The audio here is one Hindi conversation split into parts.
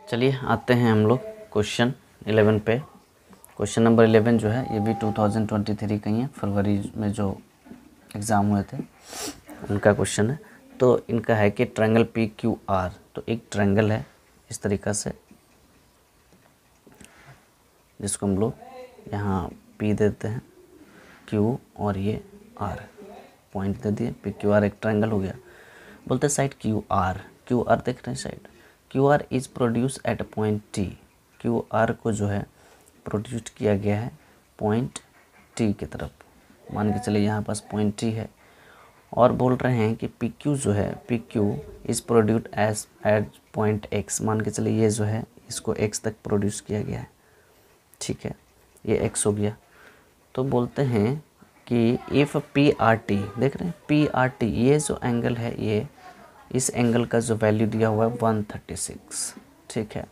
चलिए आते हैं हम लोग क्वेश्चन 11 पे। क्वेश्चन नंबर 11 जो है ये भी 2023 का ही है, फरवरी में जो एग्ज़ाम हुए थे उनका क्वेश्चन है। तो इनका है कि ट्रायंगल पी क्यू आर, तो एक ट्रायंगल है इस तरीक़ा से जिसको हम लोग यहाँ पी देते हैं क्यू और ये आर पॉइंट दे दिए, पी क्यू आर एक ट्रायंगल हो गया। बोलते हैं साइड क्यू आर देख रहे हैं side Q R is produce at point T. Q R को जो है प्रोड्यूस किया गया है पॉइंट टी की तरफ, मान के चलिए यहाँ पास पॉइंट टी है। और बोल रहे हैं कि पी क्यू जो है P Q is produced as at point X, मान के चलिए ये जो है इसको एक्स तक प्रोड्यूस किया गया है, ठीक है, ये एक्स हो गया। तो बोलते हैं कि इफ़ पी आर टी, देख रहे हैं पी आर टी, ये जो एंगल है ये इस एंगल का जो वैल्यू दिया हुआ है 136, ठीक है,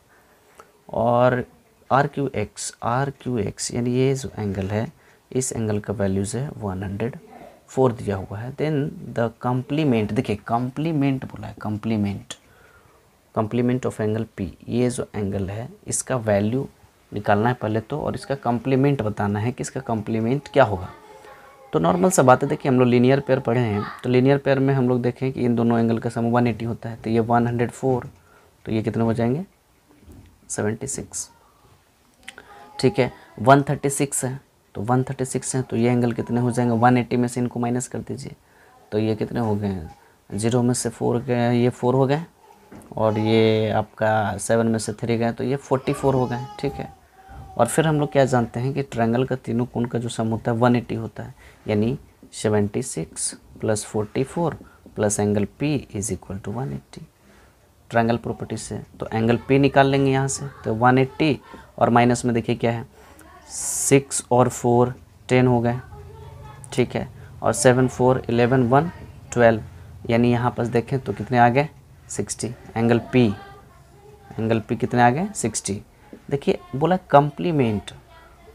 और आर क्यू एक्स यानी ये जो एंगल है इस एंगल का वैल्यू जो है 104 दिया हुआ है। देन द कम्प्लीमेंट, देखिए कम्प्लीमेंट बोला है, कम्प्लीमेंट ऑफ एंगल पी, ये जो एंगल है इसका वैल्यू निकालना है पहले तो, और इसका कम्प्लीमेंट बताना है कि इसका कम्प्लीमेंट क्या होगा। तो नॉर्मल सा बात है, देखिए हम लोग लीनियर पेयर पढ़े हैं, तो लीनियर पेयर में हम लोग देखें कि इन दोनों एंगल का सम 180 होता है, तो ये 104, तो ये कितने हो जाएंगे 76, ठीक है। 136 है तो 136 है तो ये एंगल कितने हो जाएंगे, 180 में से इनको माइनस कर दीजिए, तो ये कितने हो गए हैं, 0 में से 4 गए, ये 4 हो गए, और ये आपका 7 में से 3 गए, तो ये 44 हो गए, ठीक है। और फिर हम लोग क्या जानते हैं कि ट्रायंगल का तीनों कोण का जो सम होता है 180 होता है, यानी 76 + 44 + angle P is equal to 180, triangle property से। तो एंगल P निकाल लेंगे यहाँ से, तो 180 और माइनस में देखिए क्या है 6 और 4 10 हो गए, ठीक है, और 7 4 11 1 12, यानी यहाँ पर देखें तो कितने आ गए 60, एंगल P कितने आ गए 60। देखिए बोला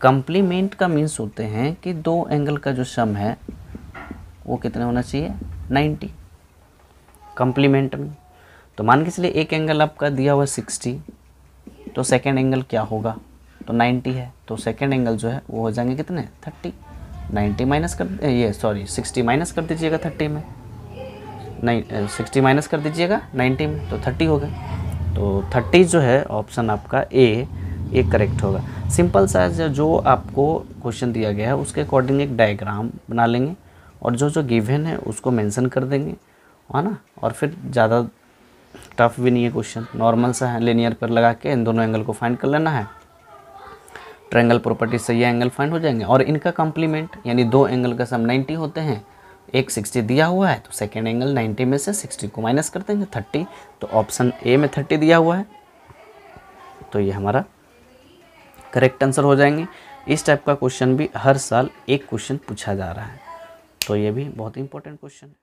कम्प्लीमेंट का मीन्स होते हैं कि दो एंगल का जो सम है वो कितने होना चाहिए 90 कम्प्लीमेंट में। तो मान के चलिए एक एंगल आपका दिया हुआ 60, तो सेकेंड एंगल क्या होगा, तो 90 है, तो सेकेंड एंगल जो है वो हो जाएंगे कितने 30, 90 माइनस कर ये सॉरी 60 माइनस कर दीजिएगा 30 में, नहीं 60 माइनस कर दीजिएगा 90 में, तो 30 हो गए। तो 30 जो है ऑप्शन आपका ए करेक्ट होगा। सिंपल सा जो आपको क्वेश्चन दिया गया है उसके अकॉर्डिंग एक डायग्राम बना लेंगे और जो गिवन है उसको मेंशन कर देंगे, है ना। और फिर ज़्यादा टफ भी नहीं है क्वेश्चन, नॉर्मल सा है, लीनियर पर लगा के इन दोनों एंगल को फाइंड कर लेना है, ट्रायंगल प्रॉपर्टी से ये एंगल फाइंड हो जाएंगे। और इनका कम्प्लीमेंट यानी दो एंगल का सम 90 होते हैं, एक 60 दिया हुआ है तो सेकेंड एंगल 90 में से 60 को माइनस कर देंगे 30, तो ऑप्शन ए में 30 दिया हुआ है, तो ये हमारा करेक्ट आंसर हो जाएंगे। इस टाइप का क्वेश्चन भी हर साल एक क्वेश्चन पूछा जा रहा है, तो ये भी बहुत इंपॉर्टेंट क्वेश्चन है।